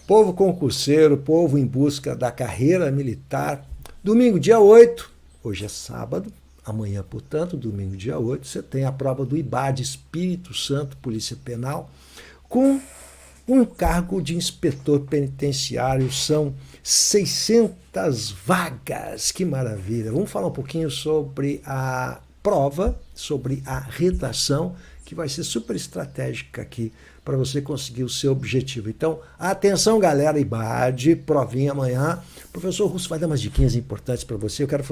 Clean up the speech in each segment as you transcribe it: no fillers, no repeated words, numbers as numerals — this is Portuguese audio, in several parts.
Povo concurseiro, povo em busca da carreira militar. Domingo, dia 8, hoje é sábado, amanhã, portanto, domingo, dia 8, você tem a prova do IBAD, Espírito Santo, Polícia Penal, com um cargo de inspetor penitenciário. São 600 vagas, que maravilha. Vamos falar um pouquinho sobre a prova, sobre a redação, que vai ser super estratégica aqui para você conseguir o seu objetivo. Então, atenção, galera, IBAD, provinha amanhã. O professor Russo vai dar umas diquinhas importantes para você. Eu quero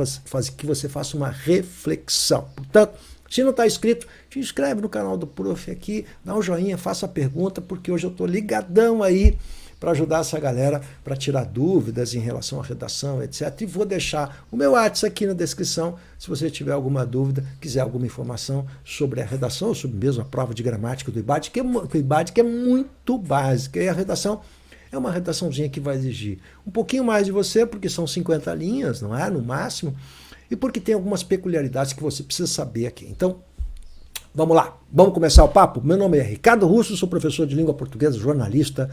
que você faça uma reflexão. Portanto, se não está inscrito, te inscreve no canal do Prof aqui, dá um joinha, faça a pergunta, porque hoje eu estou ligadão aí para ajudar essa galera, para tirar dúvidas em relação à redação, etc. E vou deixar o meu WhatsApp aqui na descrição, se você tiver alguma dúvida, quiser alguma informação sobre a redação, ou sobre mesmo a prova de gramática do IBAD, que é muito básica. E a redação é uma redaçãozinha que vai exigir um pouquinho mais de você, porque são 50 linhas, não é? No máximo. E porque tem algumas peculiaridades que você precisa saber aqui. Então, vamos lá. Vamos começar o papo? Meu nome é Ricardo Russo, sou professor de língua portuguesa, jornalista.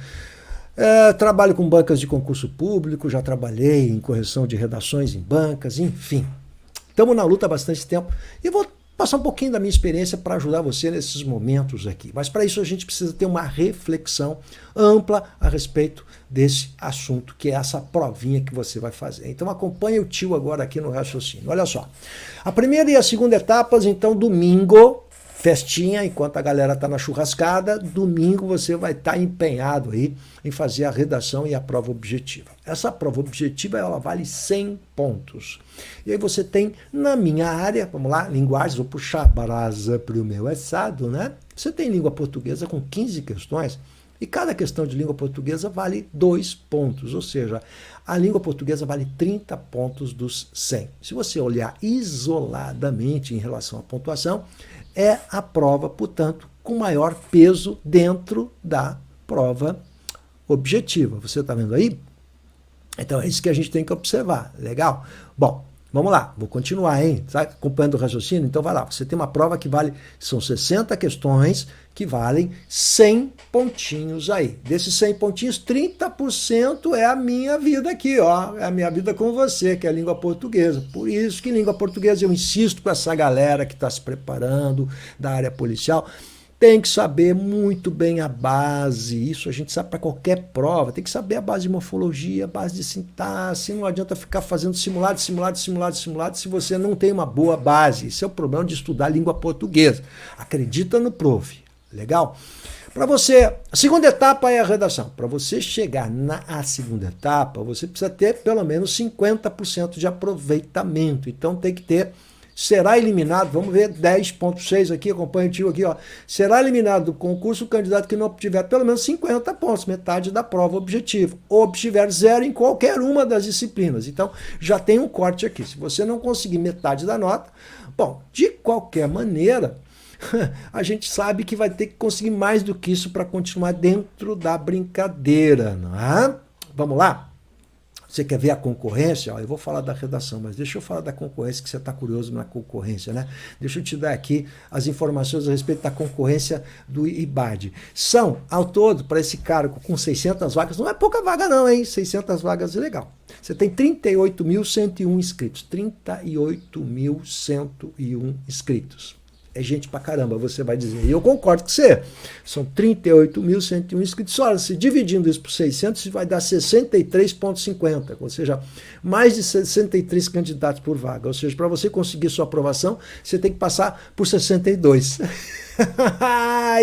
Trabalho com bancas de concurso público, já trabalhei em correção de redações em bancas, enfim. Estamos na luta há bastante tempo e vou passar um pouquinho da minha experiência para ajudar você nesses momentos aqui. Mas para isso a gente precisa ter uma reflexão ampla a respeito desse assunto, que é essa provinha que você vai fazer. Então acompanhe o tio agora aqui no raciocínio. Olha só, a primeira e a segunda etapas, então domingo, festinha, enquanto a galera está na churrascada, domingo você vai estar empenhado aí em fazer a redação e a prova objetiva. Essa prova objetiva, ela vale 100 pontos. E aí você tem, na minha área, vamos lá, linguagens, vou puxar a brasa para o meu assado, né? Você tem língua portuguesa com 15 questões, e cada questão de língua portuguesa vale 2 pontos, ou seja, a língua portuguesa vale 30 pontos dos 100. Se você olhar isoladamente em relação à pontuação, é a prova, portanto, com maior peso dentro da prova objetiva. Você está vendo aí? Então é isso que a gente tem que observar. Legal? Bom, vamos lá. Vou continuar, hein? Está acompanhando o raciocínio? Então vai lá. Você tem uma prova que vale, são 60 questões que valem 100 pontinhos aí. Desses 100 pontinhos, 30% é a minha vida aqui, ó. É a minha vida com você, que é a língua portuguesa. Por isso que língua portuguesa, eu insisto com essa galera que está se preparando da área policial, tem que saber muito bem a base. Isso a gente sabe para qualquer prova. Tem que saber a base de morfologia, a base de sintaxe. Não adianta ficar fazendo simulado se você não tem uma boa base. Esse é o problema de estudar língua portuguesa. Acredita no prof. Legal? Para você, a segunda etapa é a redação. Para você chegar na segunda etapa, você precisa ter pelo menos 50% de aproveitamento. Então tem que ter, será eliminado, vamos ver 10.6 aqui, acompanha o tio aqui, ó. Será eliminado do concurso o candidato que não obtiver pelo menos 50 pontos, metade da prova objetiva, ou obtiver 0 em qualquer uma das disciplinas. Então já tem um corte aqui. Se você não conseguir metade da nota, bom, de qualquer maneira, a gente sabe que vai ter que conseguir mais do que isso para continuar dentro da brincadeira, não é? Vamos lá? Você quer ver a concorrência? Eu vou falar da redação, mas deixa eu falar da concorrência, que você está curioso na concorrência, né? Deixa eu te dar aqui as informações a respeito da concorrência do IBAD. São, ao todo, para esse cargo com 600 vagas, não é pouca vaga não, hein? 600 vagas é legal. Você tem 38.101 inscritos. 38.101 inscritos. É gente pra caramba, você vai dizer. E eu concordo com você. São 38.101 inscritos. Olha, se dividindo isso por 600, vai dar 63,50. Ou seja, mais de 63 candidatos por vaga. Ou seja, para você conseguir sua aprovação, você tem que passar por 62.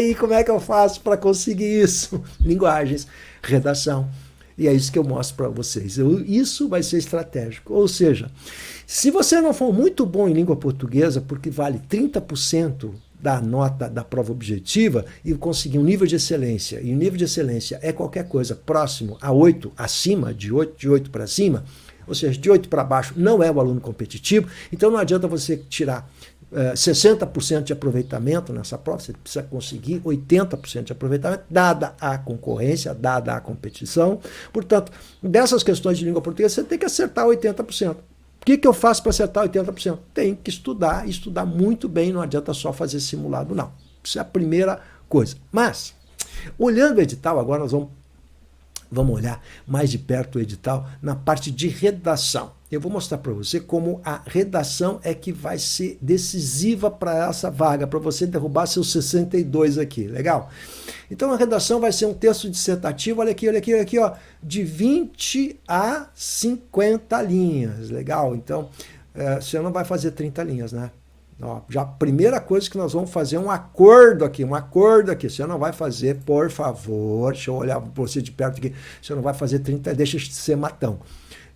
E como é que eu faço para conseguir isso? Linguagens, redação. E é isso que eu mostro para vocês. Isso vai ser estratégico. Ou seja, se você não for muito bom em língua portuguesa, porque vale 30% da nota da prova objetiva, e conseguir um nível de excelência, e o nível de excelência é qualquer coisa próximo a 8, acima de 8, de 8 para cima, ou seja, de 8 para baixo não é o aluno competitivo, então não adianta você tirar 60% de aproveitamento nessa prova, você precisa conseguir 80% de aproveitamento, dada a concorrência, dada a competição. Portanto, dessas questões de língua portuguesa, você tem que acertar 80%. O que eu faço para acertar 80%? Tem que estudar, estudar muito bem, não adianta só fazer simulado, não. Isso é a primeira coisa. Mas, olhando o edital, agora nós vamos Vamos olhar mais de perto o edital na parte de redação. Eu vou mostrar para você como a redação é que vai ser decisiva para essa vaga, para você derrubar seus 62 aqui, legal? Então a redação vai ser um texto dissertativo, olha aqui, ó, de 20 a 50 linhas, legal? Então, você não vai fazer 30 linhas, né? Ó, já a primeira coisa que nós vamos fazer é um acordo aqui. Você não vai fazer, por favor, deixa eu olhar para você de perto aqui, você não vai fazer 30, deixa de ser matão.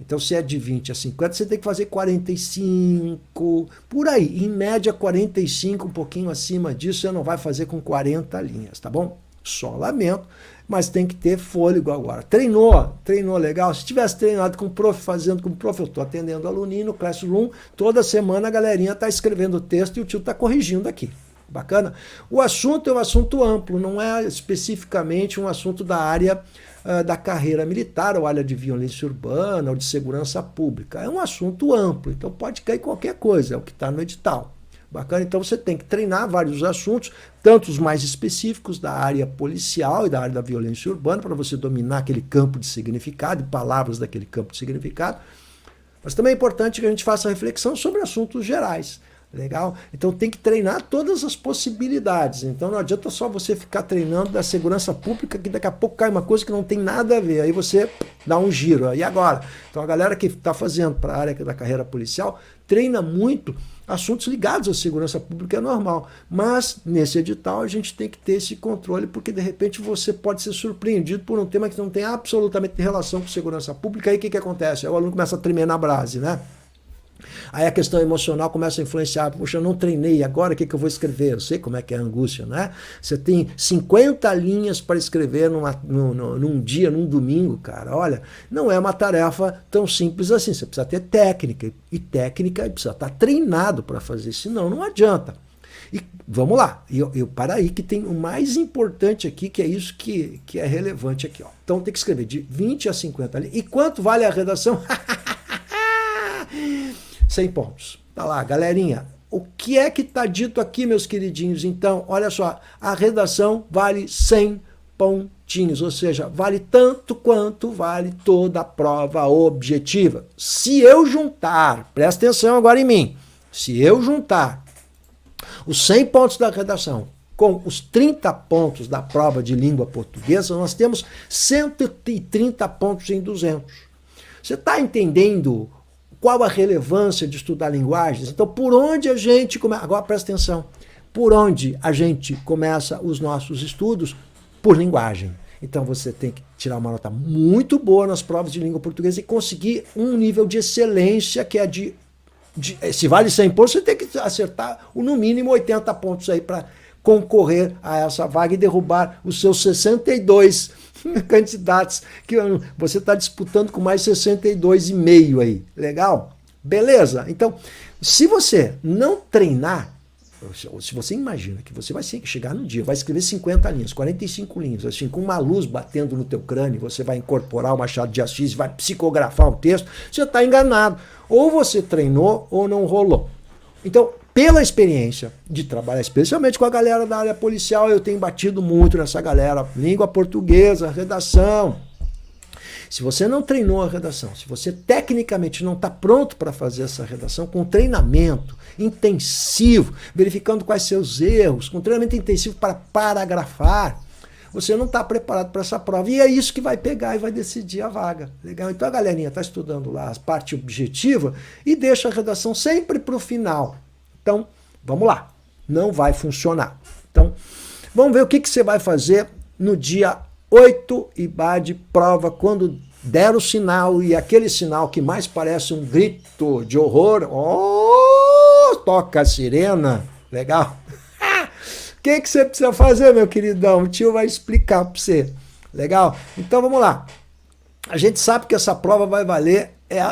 Então, se é de 20 a 50, você tem que fazer 45, por aí. Em média, 45, um pouquinho acima disso, você não vai fazer com 40 linhas, tá bom? Só lamento, mas tem que ter fôlego agora. Treinou legal? Se tivesse treinado com o prof, fazendo com o prof, eu estou atendendo aluninho no Classroom, toda semana a galerinha está escrevendo o texto e o tio está corrigindo aqui. Bacana? O assunto é um assunto amplo, não é especificamente um assunto da área da carreira militar, ou área de violência urbana, ou de segurança pública. É um assunto amplo, então pode cair qualquer coisa, é o que está no edital. Bacana? Então você tem que treinar vários assuntos, tanto os mais específicos da área policial e da área da violência urbana, para você dominar aquele campo de significado e palavras daquele campo de significado. Mas também é importante que a gente faça reflexão sobre assuntos gerais. Legal? Então tem que treinar todas as possibilidades. Então não adianta só você ficar treinando da segurança pública, que daqui a pouco cai uma coisa que não tem nada a ver. Aí você dá um giro. E agora? Então a galera que está fazendo para a área da carreira policial treina muito assuntos ligados à segurança pública, é normal. Mas nesse edital a gente tem que ter esse controle, porque de repente você pode ser surpreendido por um tema que não tem absolutamente relação com segurança pública. Aí o que acontece? Aí o aluno começa a tremer na base, né? Aí a questão emocional começa a influenciar. Poxa, eu não treinei, agora o que eu vou escrever? Eu sei como é que é a angústia, né? Você tem 50 linhas para escrever num dia, num domingo, cara. Olha, não é uma tarefa tão simples assim. Você precisa ter técnica. E técnica precisa estar treinado para fazer, senão não adianta. E vamos lá. Para aí que tem o mais importante aqui, que é isso que é relevante aqui. Ó. Então tem que escrever de 20 a 50 linhas. E quanto vale a redação? 100 pontos. Tá lá, galerinha. O que é que está dito aqui, meus queridinhos? Então, olha só, a redação vale 100 pontinhos, ou seja, vale tanto quanto vale toda a prova objetiva. Se eu juntar, presta atenção agora em mim, se eu juntar os 100 pontos da redação com os 30 pontos da prova de língua portuguesa, nós temos 130 pontos em 200. Você está entendendo qual a relevância de estudar linguagens? Então, por onde a gente começa? Agora, presta atenção. Por onde a gente começa os nossos estudos? Por linguagem. Então, você tem que tirar uma nota muito boa nas provas de língua portuguesa e conseguir um nível de excelência que é se vale 100 pontos, você tem que acertar no mínimo 80 pontos aí para concorrer a essa vaga e derrubar os seus 62 candidatos que você está disputando com mais 62,5 aí. Legal? Beleza? Então, se você não treinar, se você imagina que você vai chegar no dia, vai escrever 50 linhas, 45 linhas, assim, com uma luz batendo no teu crânio, você vai incorporar o Machado de Assis, vai psicografar um texto, você está enganado. Ou você treinou ou não rolou. Então, pela experiência de trabalhar especialmente com a galera da área policial, eu tenho batido muito nessa galera, língua portuguesa, redação. Se você não treinou a redação, se você tecnicamente não está pronto para fazer essa redação, com treinamento intensivo, verificando quais seus erros, com treinamento intensivo para paragrafar, você não está preparado para essa prova. E é isso que vai pegar e vai decidir a vaga. Legal? Então a galerinha está estudando lá a parte objetiva e deixa a redação sempre para o final. Então, vamos lá. Não vai funcionar. Então, vamos ver o que você vai fazer no dia 8, IBAD, prova, quando der o sinal, e aquele sinal que mais parece um grito de horror. Oh, toca a sirena. Legal? O que você precisa fazer, meu queridão? O tio vai explicar para você. Legal? Então, vamos lá. A gente sabe que essa prova vai valer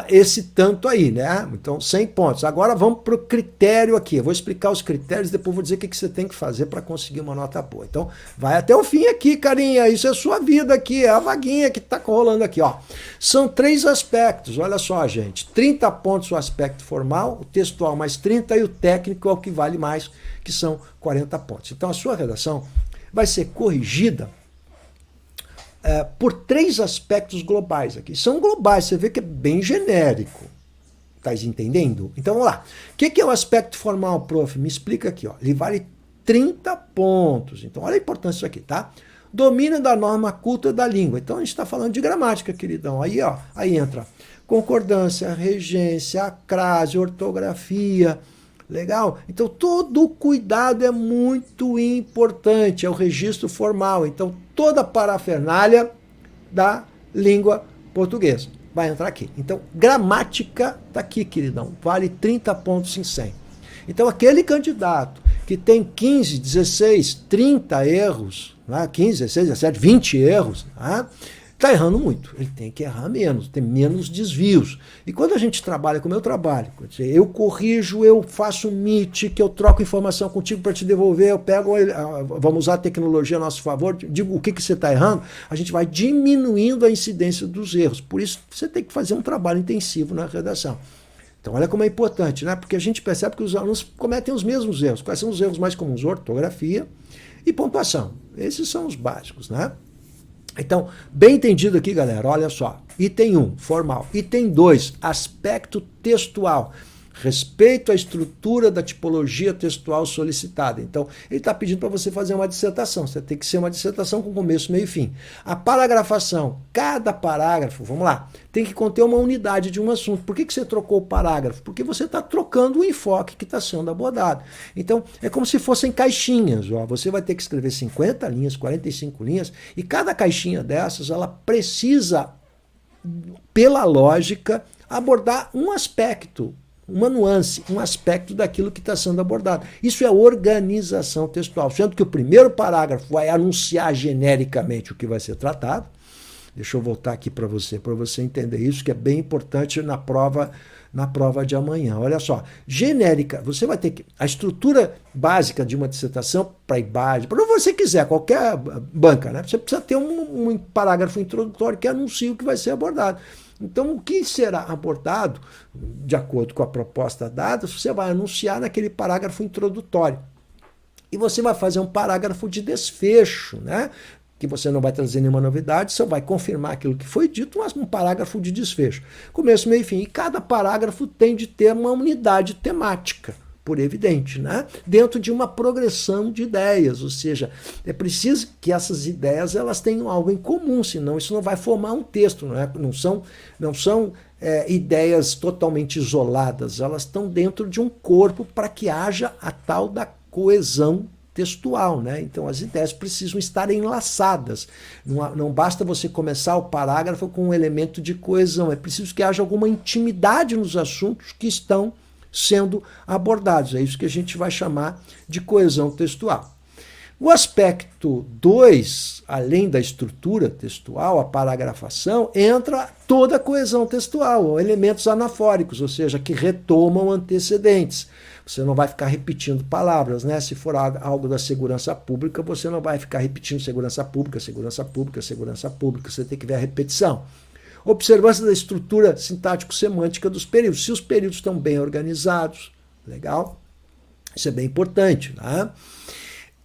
esse tanto aí, né? Então, 100 pontos. Agora vamos para o critério aqui. Eu vou explicar os critérios, depois vou dizer o que você tem que fazer para conseguir uma nota boa. Então, vai até o fim aqui, carinha. Isso é sua vida aqui, é a vaguinha que está rolando aqui, ó. São 3 aspectos, olha só, gente. 30 pontos o aspecto formal, o textual mais 30 e o técnico é o que vale mais, que são 40 pontos. Então, a sua redação vai ser corrigida por 3 aspectos globais aqui. São globais, você vê que é bem genérico. Tá entendendo? Então vamos lá. O que é o aspecto formal, prof? Me explica aqui. Ó. Ele vale 30 pontos. Então olha a importância disso aqui, tá? Domínio da norma culta da língua. Então a gente está falando de gramática, queridão. Aí, ó, aí entra concordância, regência, acrase, ortografia. Legal? Então todo cuidado é muito importante. É o registro formal. Então toda a parafernália da língua portuguesa vai entrar aqui. Então, gramática está aqui, queridão. Vale 30 pontos em 100. Então, aquele candidato que tem 15, 16, 30 erros, né? 15, 16, 17, 20 erros, está errando muito. Ele tem que errar menos, ter menos desvios. E quando a gente trabalha como eu trabalho, eu corrijo, eu faço um meet, que eu troco informação contigo para te devolver, eu pego, vamos usar a tecnologia a nosso favor, digo o que você está errando, a gente vai diminuindo a incidência dos erros. Por isso, você tem que fazer um trabalho intensivo na redação. Então, olha como é importante, né? Porque a gente percebe que os alunos cometem os mesmos erros. Quais são os erros mais comuns? Ortografia e pontuação. Esses são os básicos, né? Então, bem entendido aqui, galera, olha só. Item 1, formal. Item 2, aspecto textual. Respeito à estrutura da tipologia textual solicitada. Então, ele está pedindo para você fazer uma dissertação. Você tem que ser uma dissertação com começo, meio e fim. A paragrafação, cada parágrafo, vamos lá, tem que conter uma unidade de um assunto. Por que você trocou o parágrafo? Porque você está trocando o enfoque que está sendo abordado. Então, é como se fossem caixinhas. Ó. Você vai ter que escrever 50 linhas, 45 linhas, e cada caixinha dessas, ela precisa, pela lógica, abordar um aspecto, uma nuance, um aspecto daquilo que está sendo abordado. Isso é organização textual, sendo que o primeiro parágrafo vai anunciar genericamente o que vai ser tratado. Deixa eu voltar aqui para você entender isso, que é bem importante na prova de amanhã. Olha só, genérica, você vai ter que... A estrutura básica de uma dissertação, para IBAD, para você quiser, qualquer banca, né? Você precisa ter um parágrafo introdutório que anuncia o que vai ser abordado. Então, o que será abordado, de acordo com a proposta dada, você vai anunciar naquele parágrafo introdutório. E você vai fazer um parágrafo de desfecho, né? Que você não vai trazer nenhuma novidade, só vai confirmar aquilo que foi dito, mas um parágrafo de desfecho. Começo, meio e fim. E cada parágrafo tem de ter uma unidade temática, por evidente, né? Dentro de uma progressão de ideias, ou seja, é preciso que essas ideias elas tenham algo em comum, senão isso não vai formar um texto, não são ideias totalmente isoladas, elas estão dentro de um corpo para que haja a tal da coesão textual, né? Então as ideias precisam estar enlaçadas. Não basta você começar o parágrafo com um elemento de coesão, é preciso que haja alguma intimidade nos assuntos que estão sendo abordados. É isso que a gente vai chamar de coesão textual. O aspecto 2, além da estrutura textual, a paragrafação, entra toda a coesão textual, elementos anafóricos, ou seja, que retomam antecedentes. Você não vai ficar repetindo palavras, né? Se for algo da segurança pública, você não vai ficar repetindo segurança pública, segurança pública, segurança pública. Você tem que ver a repetição. Observância da estrutura sintático-semântica dos períodos. Se os períodos estão bem organizados, legal? Isso é bem importante, né?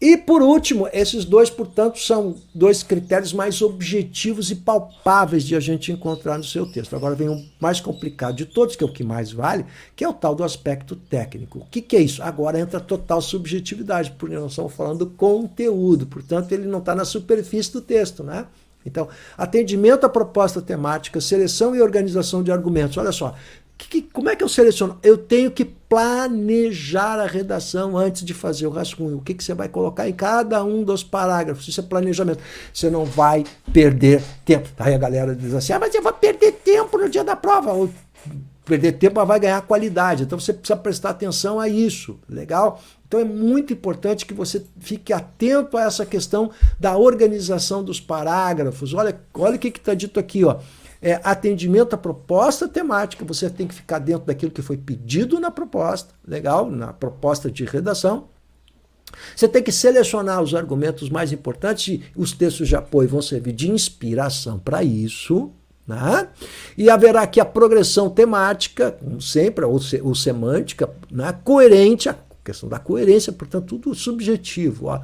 E, por último, esses dois, portanto, são dois critérios mais objetivos e palpáveis de a gente encontrar no seu texto. Agora vem o mais complicado de todos, que é o que mais vale, que é o tal do aspecto técnico. O que é isso? Agora entra a total subjetividade, porque nós estamos falando do conteúdo, portanto, ele não está na superfície do texto, né? Então, atendimento à proposta temática, seleção e organização de argumentos. Olha só, como é que eu seleciono? Eu tenho que planejar a redação antes de fazer o rascunho. O que você vai colocar em cada um dos parágrafos? Isso é planejamento. Você não vai perder tempo. Aí a galera diz assim, mas eu vou perder tempo no dia da prova. Ou perder tempo, mas vai ganhar qualidade. Então você precisa prestar atenção a isso. Legal? Então é muito importante que você fique atento a essa questão da organização dos parágrafos. Olha o que está dito aqui, ó. Atendimento à proposta temática, você tem que ficar dentro daquilo que foi pedido na proposta, legal? Na proposta de redação. Você tem que selecionar os argumentos mais importantes e os textos de apoio vão servir de inspiração para isso, né? E haverá aqui a progressão temática, como sempre, ou semântica, né? Coerente, a questão da coerência, portanto, tudo subjetivo, ó.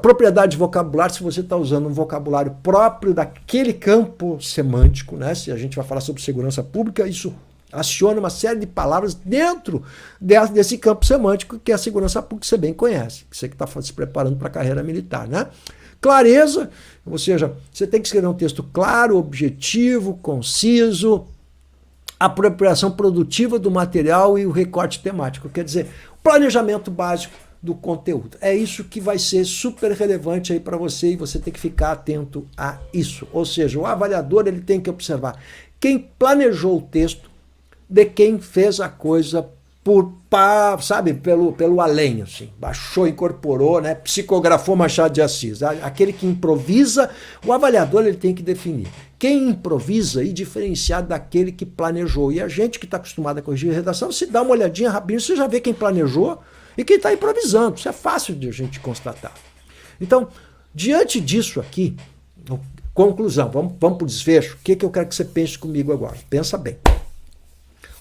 Propriedade de vocabulário, se você está usando um vocabulário próprio daquele campo semântico, né? Se a gente vai falar sobre segurança pública, isso aciona uma série de palavras dentro desse campo semântico que é a segurança pública, que você bem conhece, que você que está se preparando para a carreira militar, né? Clareza, ou seja, você tem que escrever um texto claro, objetivo, conciso, apropriação produtiva do material e o recorte temático, quer dizer, planejamento básico do conteúdo. É isso que vai ser super relevante aí para você e você tem que ficar atento a isso. Ou seja, o avaliador ele tem que observar quem planejou o texto de quem fez a coisa pelo além, assim, baixou, incorporou, né, psicografou Machado de Assis. Aquele que improvisa, o avaliador ele tem que definir quem improvisa e diferenciar daquele que planejou. E a gente que está acostumado a corrigir a redação, se dá uma olhadinha rapidinho, você já vê quem planejou e quem está improvisando. Isso é fácil de a gente constatar. Então, diante disso aqui, conclusão, vamos para o desfecho. O que eu quero que você pense comigo agora? Pensa bem.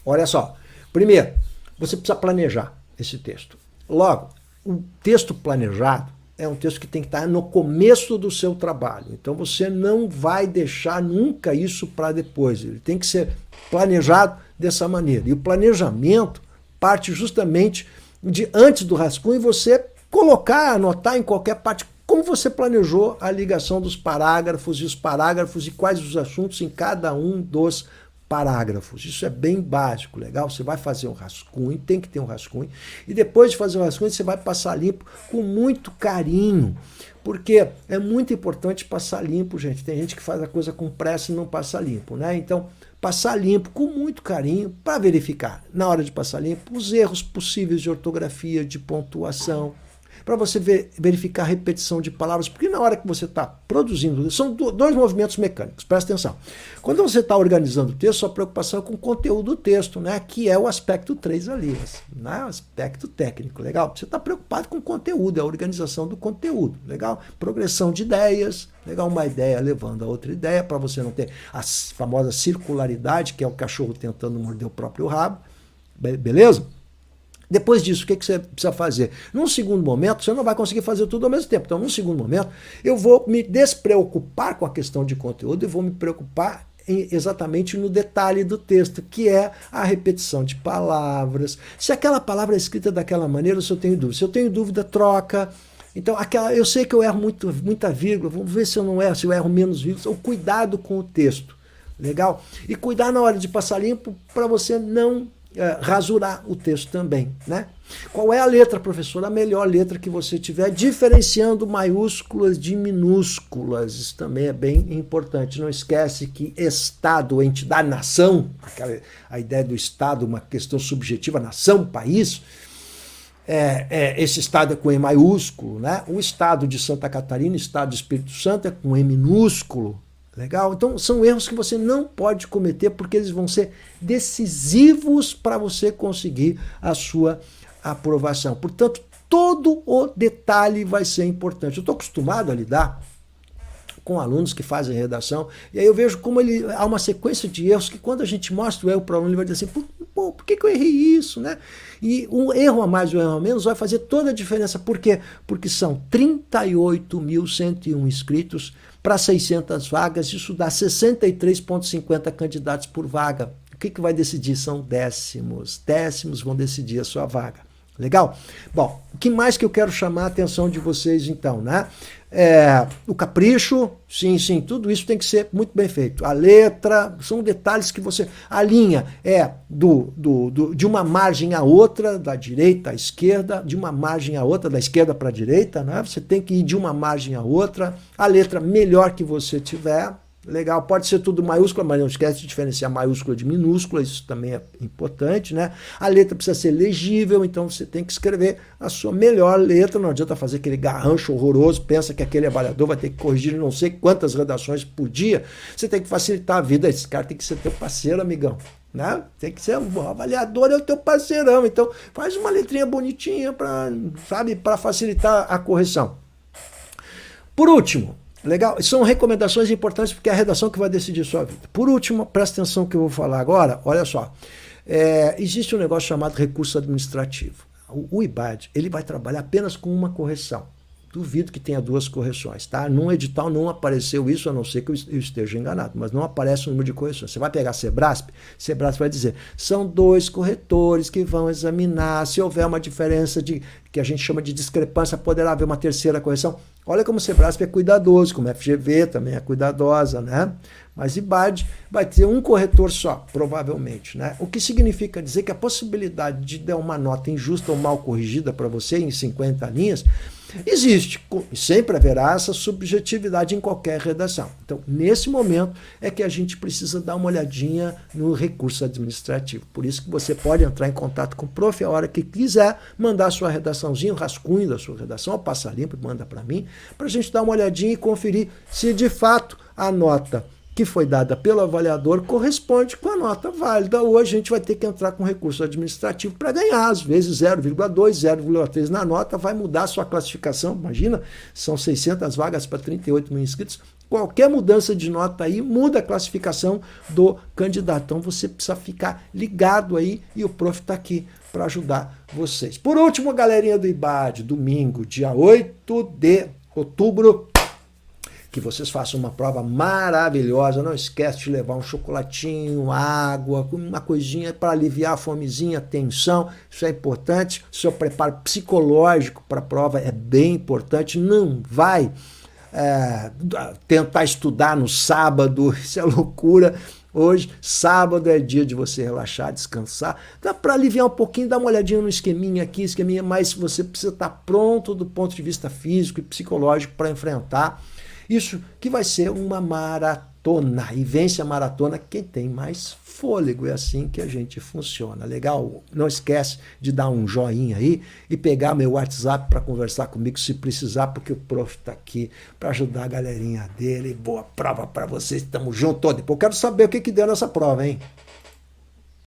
Olha só. Primeiro, você precisa planejar esse texto. Logo, o texto planejado é um texto que tem que estar no começo do seu trabalho. Então, você não vai deixar nunca isso para depois. Ele tem que ser planejado dessa maneira. E o planejamento parte justamente de antes do rascunho você colocar, anotar em qualquer parte como você planejou a ligação dos parágrafos e os parágrafos e quais os assuntos em cada um dos parágrafos. Isso é bem básico, legal? Você vai fazer um rascunho, tem que ter um rascunho, e depois de fazer o rascunho você vai passar limpo com muito carinho, porque é muito importante passar limpo, gente. Tem gente que faz a coisa com pressa e não passa limpo, né? Então, passar limpo com muito carinho para verificar, na hora de passar limpo, os erros possíveis de ortografia, de pontuação, para você verificar a repetição de palavras, porque na hora que você está produzindo, são dois movimentos mecânicos, presta atenção. Quando você está organizando o texto, sua preocupação é com o conteúdo do texto, né, que é o aspecto 3 ali, né, o aspecto técnico, legal? Você está preocupado com o conteúdo, é a organização do conteúdo, legal? Progressão de ideias, legal? Uma ideia levando a outra ideia, para você não ter a famosa circularidade, que é o cachorro tentando morder o próprio rabo, beleza? Depois disso, o que você precisa fazer? Num segundo momento, você não vai conseguir fazer tudo ao mesmo tempo. Então, num segundo momento, eu vou me despreocupar com a questão de conteúdo e vou me preocupar exatamente no detalhe do texto, que é a repetição de palavras. Se aquela palavra é escrita daquela maneira, se eu tenho dúvida. Se eu tenho dúvida, troca. Então, eu sei que eu erro muita vírgula, vamos ver se eu não erro, se eu erro menos vírgulas. O cuidado com o texto, legal? E cuidar na hora de passar limpo para você não rasurar o texto também, né? Qual é a letra, professor? A melhor letra que você tiver, diferenciando maiúsculas de minúsculas. Isso também é bem importante. Não esquece que Estado, entidade, nação, a ideia do Estado, uma questão subjetiva, nação, país, esse Estado é com E maiúsculo, né? O Estado de Santa Catarina, Estado do Espírito Santo, é com E minúsculo. Legal? Então, são erros que você não pode cometer porque eles vão ser decisivos para você conseguir a sua aprovação. Portanto, todo o detalhe vai ser importante. Eu estou acostumado a lidar com alunos que fazem redação, e aí eu vejo como há uma sequência de erros que quando a gente mostra o erro para o aluno, ele vai dizer assim, por que eu errei isso? Né? E um erro a mais ou um erro a menos vai fazer toda a diferença. Por quê? Porque são 38.101 inscritos para 600 vagas, isso dá 63,50 candidatos por vaga. O que vai decidir? São décimos. Décimos vão decidir a sua vaga. Legal? Bom, o que mais que eu quero chamar a atenção de vocês então, né? O capricho, sim, tudo isso tem que ser muito bem feito. A letra, são detalhes que você... A linha é de uma margem a outra, da direita à esquerda, de uma margem a outra, da esquerda para a direita, né? Você tem que ir de uma margem a outra. A letra melhor que você tiver, legal, pode ser tudo maiúscula, mas não esquece de diferenciar maiúscula de minúscula, isso também é importante, né? A letra precisa ser legível, então você tem que escrever a sua melhor letra, não adianta fazer aquele garrancho horroroso, pensa que aquele avaliador vai ter que corrigir não sei quantas redações por dia, você tem que facilitar a vida, esse cara tem que ser teu parceiro, amigão, né? Tem que ser, o avaliador é o teu parceirão, então faz uma letrinha bonitinha para facilitar a correção. Por último, legal? São recomendações importantes porque é a redação que vai decidir sua vida. Por último, presta atenção no que eu vou falar agora, olha só. Existe um negócio chamado recurso administrativo. O IBAD, ele vai trabalhar apenas com uma correção. Duvido que tenha 2 correções, tá? Num edital não apareceu isso, a não ser que eu esteja enganado, mas não aparece o número de correções. Você vai pegar a Sebrasp vai dizer, são 2 corretores que vão examinar, se houver uma diferença que a gente chama de discrepância, poderá haver uma 3ª correção. Olha como o Sebrasp é cuidadoso, como a FGV também é cuidadosa, né? Mas IBAD vai ter um corretor só, provavelmente, né? O que significa dizer que a possibilidade de dar uma nota injusta ou mal corrigida para você em 50 linhas existe. Sempre haverá essa subjetividade em qualquer redação. Então, nesse momento é que a gente precisa dar uma olhadinha no recurso administrativo. Por isso que você pode entrar em contato com o prof a hora que quiser, mandar sua redaçãozinha, o rascunho da sua redação, passa limpo e manda para mim, para a gente dar uma olhadinha e conferir se de fato a nota que foi dada pelo avaliador corresponde com a nota válida. Hoje a gente vai ter que entrar com recurso administrativo para ganhar, às vezes 0,2, 0,3 na nota, vai mudar a sua classificação. Imagina, são 600 vagas para 38 mil inscritos. Qualquer mudança de nota aí muda a classificação do candidato. Então você precisa ficar ligado aí e o prof está aqui para ajudar vocês. Por último, galerinha do IBAD, domingo, dia 8 de outubro, que vocês façam uma prova maravilhosa. Não esquece de levar um chocolatinho, água, uma coisinha para aliviar a fomezinha, a tensão. Isso é importante. O seu preparo psicológico para a prova é bem importante. Não vai tentar estudar no sábado, isso é loucura. Hoje, sábado, é dia de você relaxar, descansar. Dá para aliviar um pouquinho, dá uma olhadinha no esqueminha aqui, esqueminha, mas você precisa estar pronto do ponto de vista físico e psicológico para enfrentar isso, que vai ser uma maratona. E vence a maratona quem tem mais fôlego. É assim que a gente funciona. Legal? Não esquece de dar um joinha aí e pegar meu WhatsApp para conversar comigo se precisar, porque o prof está aqui para ajudar a galerinha dele. Boa prova para vocês. Tamo junto. Depois eu quero saber o que deu nessa prova, hein?